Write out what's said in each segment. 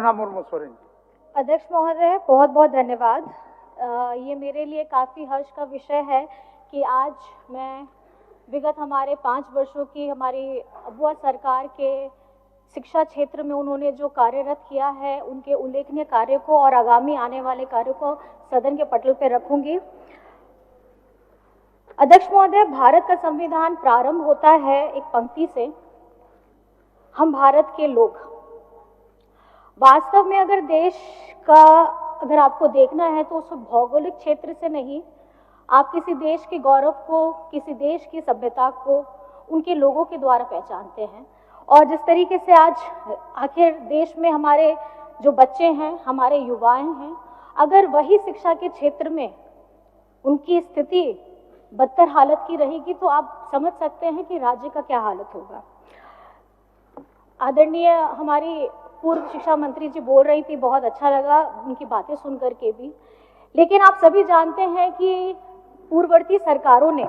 अरुणा मुर्मू सोरेन। अध्यक्ष महोदय, बहुत बहुत धन्यवाद। ये मेरे लिए काफ़ी हर्ष का विषय है कि आज मैं विगत हमारे 5 वर्षों की हमारी अबुआ सरकार के शिक्षा क्षेत्र में उन्होंने जो कार्यरत किया है, उनके उल्लेखनीय कार्य को और आगामी आने वाले कार्यों को सदन के पटल पर रखूंगी। अध्यक्ष महोदय, भारत का संविधान प्रारंभ होता है एक पंक्ति से, हम भारत के लोग। वास्तव में अगर देश का अगर आपको देखना है तो उस भौगोलिक क्षेत्र से नहीं, आप किसी देश के गौरव को, किसी देश की सभ्यता को उनके लोगों के द्वारा पहचानते हैं। और जिस तरीके से आज आखिर देश में हमारे जो बच्चे हैं, हमारे युवाएं हैं, अगर वही शिक्षा के क्षेत्र में उनकी स्थिति बदतर हालत की रहेगी तो आप समझ सकते हैं कि राज्य का क्या हालत होगा। आदरणीय हमारी पूर्व शिक्षा मंत्री जी बोल रही थी, बहुत अच्छा लगा उनकी बातें सुन करके भी। लेकिन आप सभी जानते हैं कि पूर्ववर्ती सरकारों ने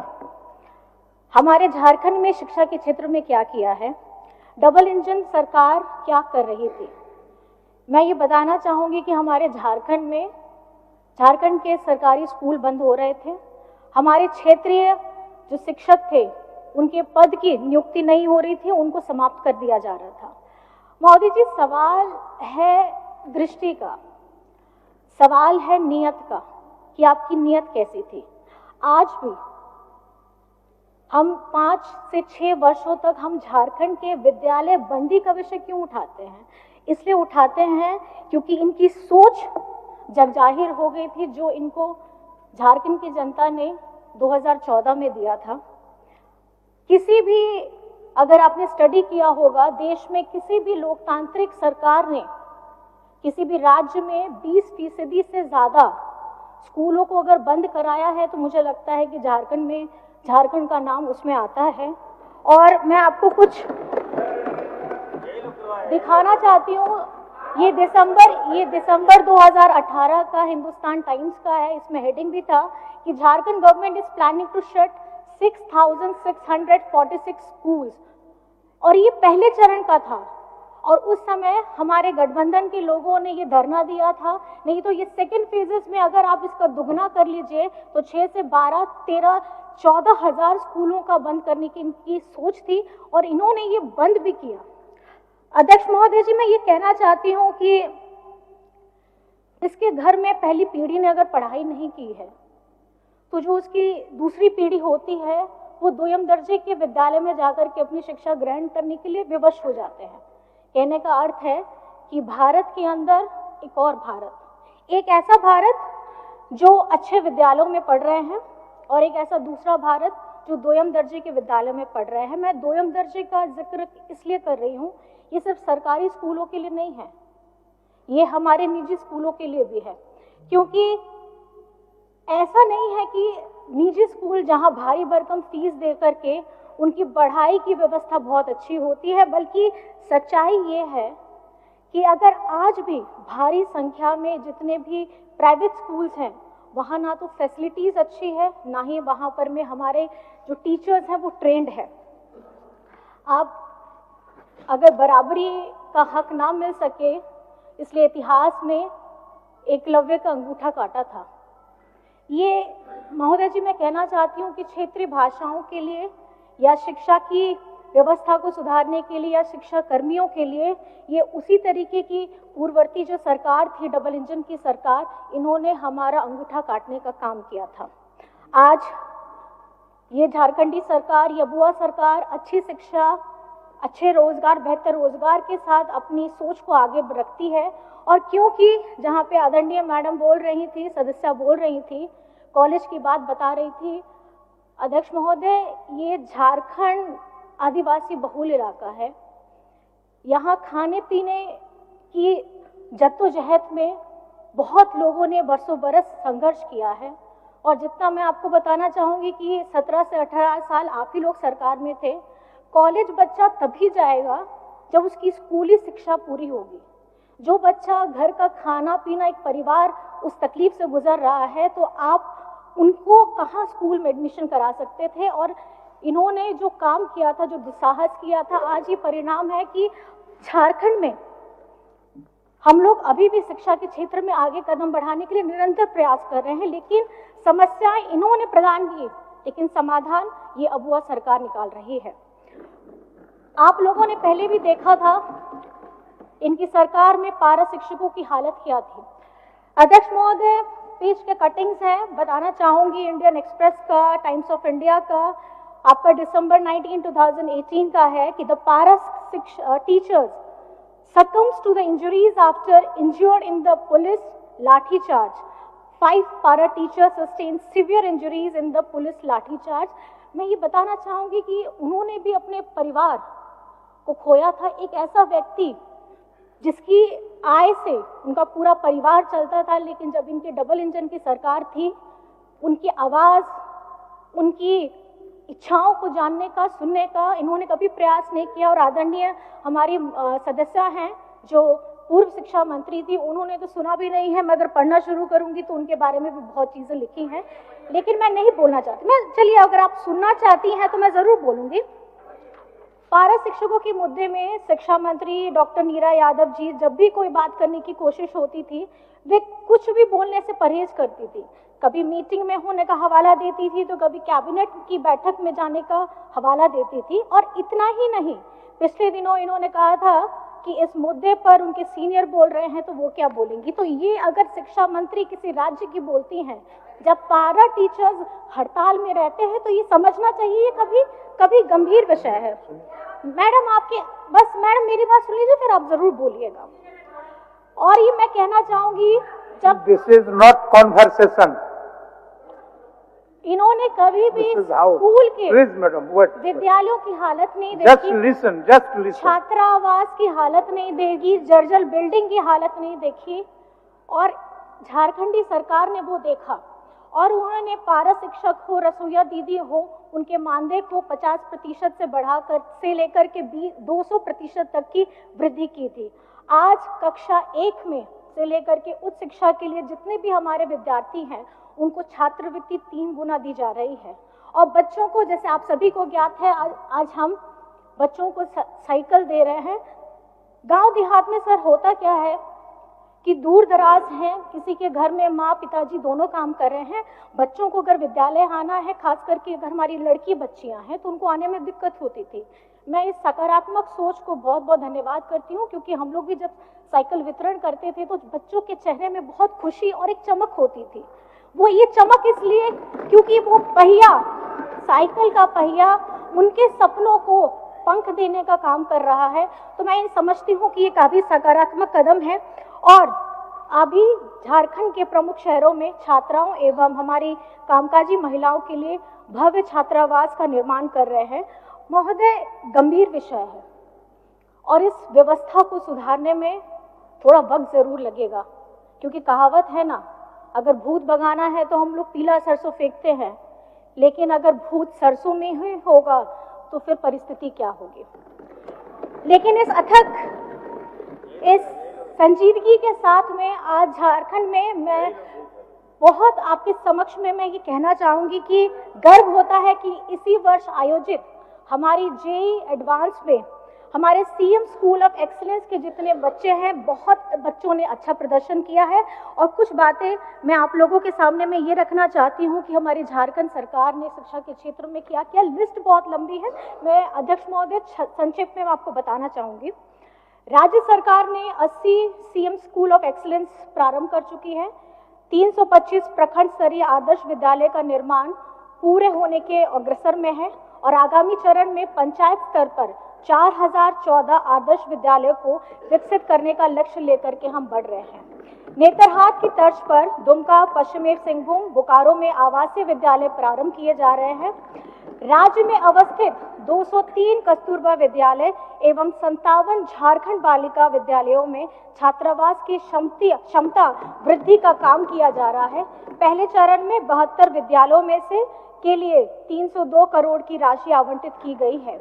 हमारे झारखंड में शिक्षा के क्षेत्र में क्या किया है। डबल इंजन सरकार क्या कर रही थी। मैं ये बताना चाहूँगी कि हमारे झारखंड के सरकारी स्कूल बंद हो रहे थे। हमारे क्षेत्रीय जो शिक्षक थे, उनके पद की नियुक्ति नहीं हो रही थी, उनको समाप्त कर दिया जा रहा था। मोदी जी, सवाल है दृष्टि का, सवाल है नियत का कि आपकी नियत कैसी थी। आज भी हम 5 से 6 वर्षों तक हम झारखंड के विद्यालय बंदी का विषय क्यों उठाते हैं? इसलिए उठाते हैं क्योंकि इनकी सोच जग जाहिर हो गई थी, जो इनको झारखंड की जनता ने 2014 में दिया था। किसी भी, अगर आपने स्टडी किया होगा, देश में किसी भी लोकतांत्रिक सरकार ने किसी भी राज्य में 20% से ज़्यादा स्कूलों को अगर बंद कराया है तो मुझे लगता है कि झारखंड का नाम उसमें आता है। और मैं आपको कुछ दिखाना चाहती हूँ। ये दिसंबर 2018 का हिंदुस्तान टाइम्स का है। इसमें हेडिंग भी था कि Jharkhand government is planning to shut 6,646 schools. और ये पहले चरण का था और उस समय हमारे गठबंधन के लोगों ने ये धरना दिया था। नहीं तो ये सेकंड फेजेस में अगर आप इसका दुगना कर लीजिए तो 6 से 12, 13, 14 हजार स्कूलों का बंद करने की इनकी सोच थी और इन्होंने ये बंद भी किया। अध्यक्ष महोदय जी, मैं ये कहना चाहती हूँ कि इसके घर में पहली पीढ़ी ने अगर पढ़ाई नहीं की है तो जो उसकी दूसरी पीढ़ी होती है वो 2ym दर्जे के विद्यालय में जाकर के अपनी शिक्षा ग्रहण करने के लिए विवश हो जाते हैं। कहने का अर्थ है कि भारत के अंदर एक और भारत, एक ऐसा भारत जो अच्छे विद्यालयों में पढ़ रहे हैं और एक ऐसा दूसरा भारत जो 2ym दर्जे के विद्यालय में पढ़ रहे हैं। मैं 2ym दर्जे का जिक्र इसलिए कर रही हूँ, ये सिर्फ सरकारी स्कूलों के लिए नहीं है, ये हमारे निजी स्कूलों के लिए भी है। क्योंकि ऐसा नहीं है कि निजी स्कूल जहां भारी भरकम फीस दे करके उनकी पढ़ाई की व्यवस्था बहुत अच्छी होती है, बल्कि सच्चाई ये है कि अगर आज भी भारी संख्या में जितने भी प्राइवेट स्कूल्स हैं वहाँ ना तो फैसिलिटीज़ अच्छी है, ना ही वहाँ पर में हमारे जो टीचर्स हैं वो ट्रेंड है। आप अगर बराबरी का हक ना मिल सके, इसलिए इतिहास में एकलव्य का अंगूठा काटा था। ये महोदय जी, मैं कहना चाहती हूँ कि क्षेत्रीय भाषाओं के लिए या शिक्षा की व्यवस्था को सुधारने के लिए या शिक्षा कर्मियों के लिए ये उसी तरीके की पूर्ववर्ती जो सरकार थी, डबल इंजन की सरकार, इन्होंने हमारा अंगूठा काटने का काम किया था। आज ये झारखंडी सरकार, ये अबुआ सरकार अच्छी शिक्षा, अच्छे रोजगार, बेहतर रोजगार के साथ अपनी सोच को आगे रखती है। और क्योंकि जहाँ पे आदरणीय मैडम बोल रही थी, सदस्या बोल रही थी, कॉलेज की बात बता रही थी, अध्यक्ष महोदय, ये झारखंड आदिवासी बहुल इलाका है। यहाँ खाने पीने की जद्दोजहद में बहुत लोगों ने बरसों बरस संघर्ष किया है। और जितना मैं आपको बताना चाहूँगी कि 17 से 18 साल आप ही लोग सरकार में थे। कॉलेज बच्चा तभी जाएगा जब उसकी स्कूली शिक्षा पूरी होगी। जो बच्चा घर का खाना पीना, एक परिवार उस तकलीफ से गुजर रहा है, तो आप उनको कहाँ स्कूल में एडमिशन करा सकते थे। और इन्होंने जो काम किया था, जो दुस्साहस किया था, आज ये परिणाम है कि झारखंड में हम लोग अभी भी शिक्षा के क्षेत्र में आगे कदम बढ़ाने के लिए निरंतर प्रयास कर रहे हैं, लेकिन समस्याएं इन्होंने प्रदान की, लेकिन समाधान ये अबुआ सरकार निकाल रही है। आप लोगों ने पहले भी देखा था इनकी सरकार में पारा शिक्षकों की हालत क्या थी। अध्यक्ष महोदय, पेज के कटिंग्स हैं, बताना चाहूंगी इंडियन एक्सप्रेस का, टाइम्स ऑफ इंडिया का, आपका दिसंबर 19, 2018 का है कि द पारा teachers succumbs to the injuries after injured in the police lathi charge. 5 para teachers sustained severe injuries in the police lathi charge. मैं ये बताना चाहूंगी कि उन्होंने भी अपने परिवार को खोया था। एक ऐसा व्यक्ति जिसकी आय से उनका पूरा परिवार चलता था, लेकिन जब इनके डबल इंजन की सरकार थी, उनकी आवाज, उनकी इच्छाओं को जानने का, सुनने का इन्होंने कभी प्रयास नहीं किया। और आदरणीय हमारी सदस्य हैं जो पूर्व शिक्षा मंत्री थी, उन्होंने तो सुना भी नहीं है। मैं अगर पढ़ना शुरू करूंगी तो उनके बारे में भी बहुत चीजें लिखी हैं, लेकिन मैं नहीं बोलना चाहती। मैं चलिए, अगर आप सुनना चाहती हैं तो मैं जरूर बोलूंगी। पारा शिक्षकों के मुद्दे में शिक्षा मंत्री डॉक्टर नीरा यादव जी जब भी कोई बात करने की कोशिश होती थी, वे कुछ भी बोलने से परहेज करती थी। कभी मीटिंग में होने का हवाला देती थी, तो कभी कैबिनेट की बैठक में जाने का हवाला देती थी। और इतना ही नहीं, पिछले दिनों इन्होंने कहा था कि इस मुद्दे पर उनके सीनियर बोल रहे हैं तो वो क्या बोलेंगी। तो ये अगर शिक्षा मंत्री किसी राज्य की बोलती हैं, जब पारा टीचर्स हड़ताल में रहते हैं, तो ये समझना चाहिए ये कभी गंभीर विषय है। मैडम आपके बस मैडम मेरी बात सुन लीजिए, फिर आप जरूर बोलिएगा। और ये मैं कहना चाहूंगी, जब दिस इज नॉट कॉन्वर्सेशन, इन्होंने कभी भी स्कूल के विद्यालयों की हालत नहीं देखी, छात्रावास की हालत नहीं देखी, जर्जर बिल्डिंग की हालत नहीं देखी, और झारखंडी सरकार ने वो देखा। और उन्होंने पारा शिक्षक हो, रसोईया दीदी हो, उनके मानदेय को 50% से बढ़ाकर से लेकर के 200% तक की वृद्धि की थी। आज कक्षा 1 में से लेकर के उच्च शिक्षा के लिए जितने भी हमारे विद्यार्थी हैं, उनको छात्रवृत्ति 3 गुना दी जा रही है। और बच्चों को, जैसे आप सभी को ज्ञात है, आज हम बच्चों को साइकिल दे रहे हैं। गांव देहात में सर होता क्या है कि दूर दराज हैं, किसी के घर में माँ पिताजी दोनों काम कर रहे हैं, बच्चों को अगर विद्यालय आना है, खास करके अगर हमारी लड़की बच्चियां हैं, तो उनको आने में दिक्कत होती थी। मैं इस सकारात्मक सोच को बहुत बहुत धन्यवाद करती हूँ, क्योंकि हम लोग भी जब साइकिल वितरण करते थे तो बच्चों के चेहरे में बहुत खुशी और एक चमक होती थी। वो ये चमक इसलिए क्योंकि वो पहिया, साइकिल का पहिया, उनके सपनों को पंख देने का काम कर रहा है। तो मैं समझती हूँ कि ये काफी सकारात्मक कदम है। और अभी झारखंड के प्रमुख शहरों में छात्राओं एवं हमारी कामकाजी महिलाओं के लिए भव्य छात्रावास का निर्माण कर रहे हैं। महोदय, गंभीर विषय है और इस व्यवस्था को सुधारने में थोड़ा वक्त जरूर लगेगा, क्योंकि कहावत है ना, अगर भूत भगाना है तो हम लोग पीला सरसों फेंकते हैं, लेकिन अगर भूत सरसों में ही होगा तो फिर परिस्थिति क्या होगी। लेकिन इस संजीदगी के साथ में आज झारखंड में मैं बहुत आपके समक्ष में मैं ये कहना चाहूंगी कि गर्व होता है कि इसी वर्ष आयोजित हमारी जेईई एडवांस में हमारे सीएम स्कूल ऑफ एक्सीलेंस के जितने बच्चे हैं, बहुत बच्चों ने अच्छा प्रदर्शन किया है। और कुछ बातें मैं आप लोगों के सामने में ये रखना चाहती हूँ कि हमारी झारखंड सरकार ने शिक्षा के क्षेत्र में किया क्या। लिस्ट बहुत लंबी है, मैं अध्यक्ष महोदय संक्षेप में आपको बताना चाहूंगी। राज्य सरकार ने 80 सीएम स्कूल ऑफ एक्सीलेंस प्रारंभ कर चुकी है। 325 प्रखंड स्तरीय आदर्श विद्यालय का निर्माण पूरे होने के अग्रसर में है और आगामी चरण में पंचायत स्तर पर 4014 आदर्श विद्यालयों को विकसित करने का लक्ष्य लेकर के हम बढ़ रहे हैं। नेतरहाट की तर्ज पर दुमका, पश्चिमी सिंहभूम, बोकारो में आवासीय विद्यालय प्रारंभ किए जा रहे हैं। राज्य में अवस्थित 203 कस्तूरबा विद्यालय एवं 57 झारखंड बालिका विद्यालयों में छात्रावास की क्षमता वृद्धि का काम किया जा रहा है। पहले चरण में 72 विद्यालयों में से के लिए 302 करोड़ की राशि आवंटित की गई है।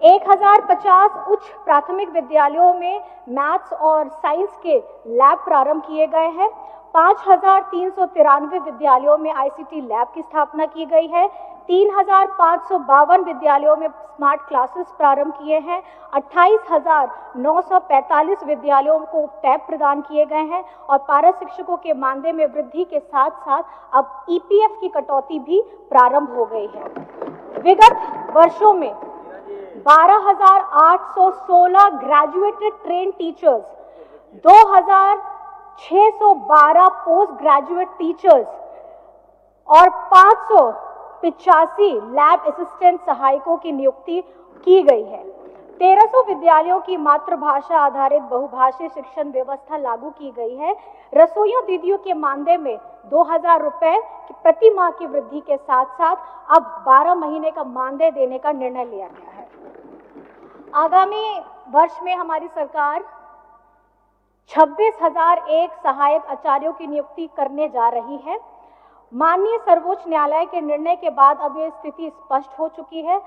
1050 उच्च प्राथमिक विद्यालयों में मैथ्स और साइंस के लैब प्रारंभ किए गए हैं। 5393 विद्यालयों में आईसीटी लैब की स्थापना की गई है। 3552 विद्यालयों में स्मार्ट क्लासेस प्रारंभ किए हैं। 28,945 विद्यालयों को टैब प्रदान किए गए हैं और पारा शिक्षकों के मानदेय में वृद्धि के साथ साथ अब ईपीएफ की कटौती भी प्रारंभ हो गई है। विगत वर्षों में 12,816 graduated train teachers, 2,612 post graduate teachers और 585 लैब असिस्टेंट सहायकों की नियुक्ति की गई है। 1300 विद्यालयों की मातृभाषा आधारित बहुभाषीय शिक्षण व्यवस्था लागू की गई है। रसोइयों दीदियों के मानदेय में 2000 रुपए प्रति माह की वृद्धि के साथ साथ अब 12 महीने का मानदेय देने का निर्णय लिया गया है। आगामी वर्ष में हमारी सरकार 26,001 सहायक आचार्यों की नियुक्ति करने जा रही है। माननीय सर्वोच्च न्यायालय के निर्णय के बाद अब यह स्थिति स्पष्ट हो चुकी है।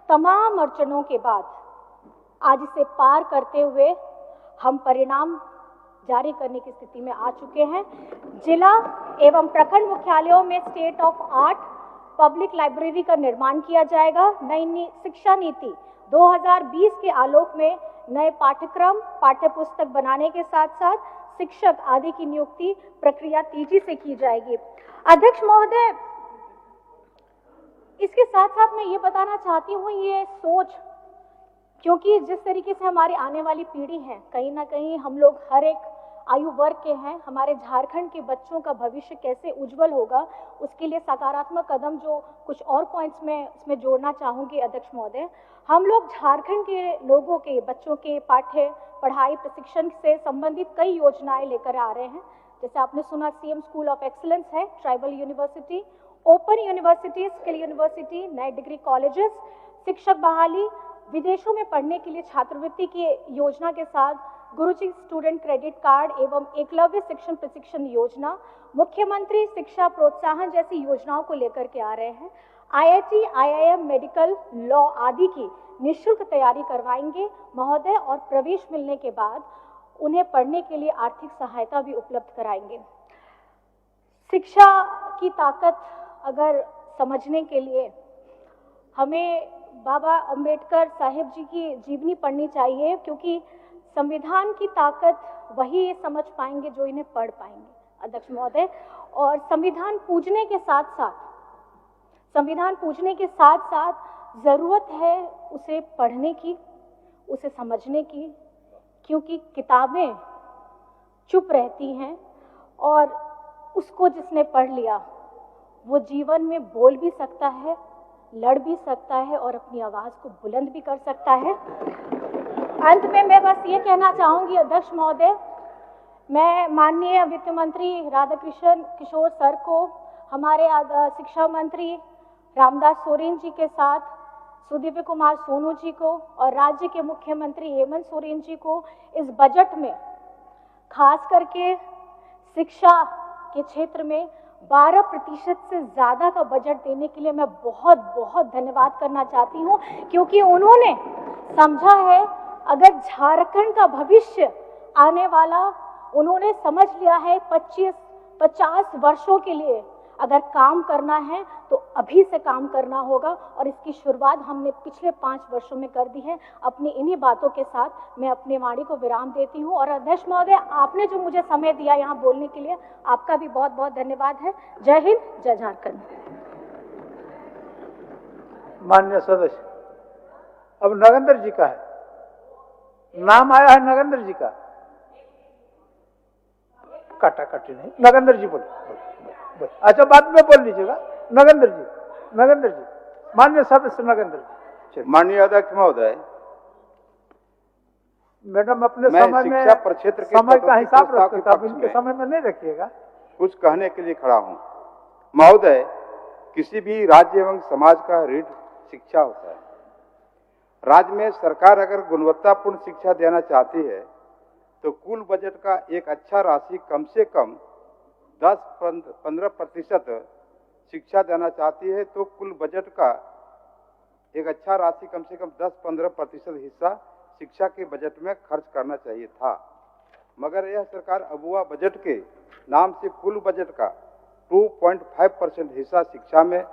तमाम अड़चनों के बाद आज इसे पार करते हुए हम परिणाम जारी करने की स्थिति में आ चुके हैं। जिला एवं प्रखंड मुख्यालयों में state of art public library का निर्माण किया जाएगा। नई शिक्षा नीति 2020 के आलोक में नए पाठ्यक्रम पाठ्यपुस्तक बनाने के साथ साथ शिक्षक आदि की नियुक्ति प्रक्रिया तेजी से की जाएगी। अध्यक्ष महोदय, इसके साथ साथ मैं ये बताना चाहती हूँ, ये सोच, क्योंकि जिस तरीके से हमारी आने वाली पीढ़ी है, कहीं ना कहीं हम लोग हर एक आयु वर्ग के हैं, हमारे झारखंड के बच्चों का भविष्य कैसे उज्जवल होगा, उसके लिए सकारात्मक कदम जो कुछ और पॉइंट्स में इसमें जोड़ना चाहूँगी अध्यक्ष महोदय। हम लोग झारखंड के लोगों के बच्चों के पढ़ाई प्रशिक्षण से संबंधित कई योजनाएं लेकर आ रहे हैं। जैसे आपने सुना सीएम स्कूल ऑफ एक्सीलेंस है, tribal university, open university, skill university, नए डिग्री कॉलेजेस, शिक्षक बहाली, विदेशों में पढ़ने के लिए छात्रवृत्ति की योजना के साथ गुरुजी स्टूडेंट क्रेडिट कार्ड एवं एकलव्य शिक्षण प्रशिक्षण योजना, मुख्यमंत्री शिक्षा प्रोत्साहन जैसी योजनाओं को लेकर के आ रहे हैं। आईआईटी, आईआईएम, मेडिकल, लॉ आदि की निःशुल्क तैयारी करवाएंगे महोदय और प्रवेश मिलने के बाद उन्हें पढ़ने के लिए आर्थिक सहायता भी उपलब्ध कराएंगे। शिक्षा की ताकत अगर समझने के लिए हमें बाबा अंबेडकर साहिब जी की जीवनी पढ़नी चाहिए, क्योंकि संविधान की ताकत वही समझ पाएंगे जो इन्हें पढ़ पाएंगे अध्यक्ष महोदय। और संविधान पूजने के साथ साथ जरूरत है उसे पढ़ने की, उसे समझने की, क्योंकि किताबें चुप रहती हैं और उसको जिसने पढ़ लिया वो जीवन में बोल भी सकता है, लड़ भी सकता है और अपनी आवाज को बुलंद भी कर सकता है। अंत में मैं बस ये कहना चाहूंगी अध्यक्ष महोदय, मैं माननीय वित्त मंत्री राधाकृष्ण किशोर सर को, हमारे शिक्षा मंत्री रामदास सोरेन जी के साथ सुदीव्य कुमार सोनू जी को और राज्य के मुख्यमंत्री हेमंत सोरेन जी को इस बजट में खास करके शिक्षा के क्षेत्र में 12% से ज्यादा का बजट देने के लिए मैं बहुत बहुत धन्यवाद करना चाहती हूं, क्योंकि उन्होंने समझा है अगर झारखंड का भविष्य आने वाला, उन्होंने समझ लिया है 25-50 वर्षों के लिए अगर काम करना है तो अभी से काम करना होगा और इसकी शुरुआत हमने पिछले 5 वर्षों में कर दी है। अपनी इन्हीं बातों के साथ मैं अपनी वाणी को विराम देती हूं और अध्यक्ष महोदय, आपने जो मुझे समय दिया यहाँ बोलने के लिए, आपका भी बहुत बहुत धन्यवाद है। जय हिंद, जय झारखंड। माननीय सदस्य, अब नगेंद्र जी का है, नाम आया है नगेंद्र जी का। काटाकाटी नहीं, नगेंद्र जी बोलो। अच्छा, बाद में बोल लीजिएगा। नगेंद्र जी, माननीय सदस्य नगेंद्र जी। माननीय अध्यक्ष महोदय, मैडम अपने समय में प्रक्षेत्र के समय का हिसाब रखते थे, इनके समय में नहीं रखिएगा। कुछ कहने के लिए खड़ा हूं। महोदय, किसी भी राज्य एवं समाज का रीढ़ शिक्षा होता है। राज्य में सरकार अगर गुणवत्तापूर्ण शिक्षा देना चाहती है तो कुल बजट का एक अच्छा राशि कम से कम 10-15% शिक्षा देना चाहती है तो कुल बजट का एक अच्छा राशि कम से कम 10-15% हिस्सा शिक्षा के बजट में खर्च करना चाहिए था, मगर यह सरकार अबुआ बजट के नाम से कुल बजट का 2.5% हिस्सा शिक्षा में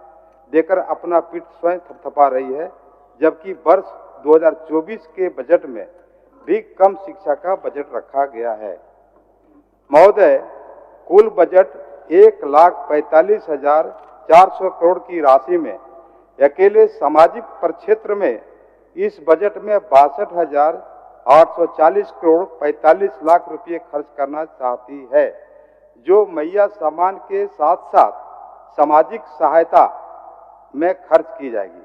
देकर अपना पीठ स्वयं थपथपा रही है, जबकि वर्ष 2024 के बजट में भी कम शिक्षा का बजट रखा गया है। महोदय, कुल बजट 1,45,400 करोड़ की राशि में अकेले सामाजिक प्रक्षेत्र में इस बजट में 62,840 करोड़ 45 लाख रुपए खर्च करना चाहती है, जो मैया सम्मान के साथ साथ सामाजिक सहायता में खर्च की जाएगी।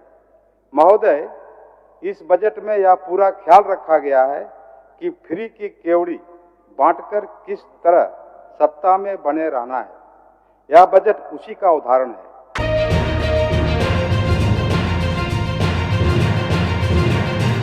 महोदय, इस बजट में यह पूरा ख्याल रखा गया है कि फ्री की केवड़ी बांटकर किस तरह सत्ता में बने रहना है। यह बजट उसी का उदाहरण है।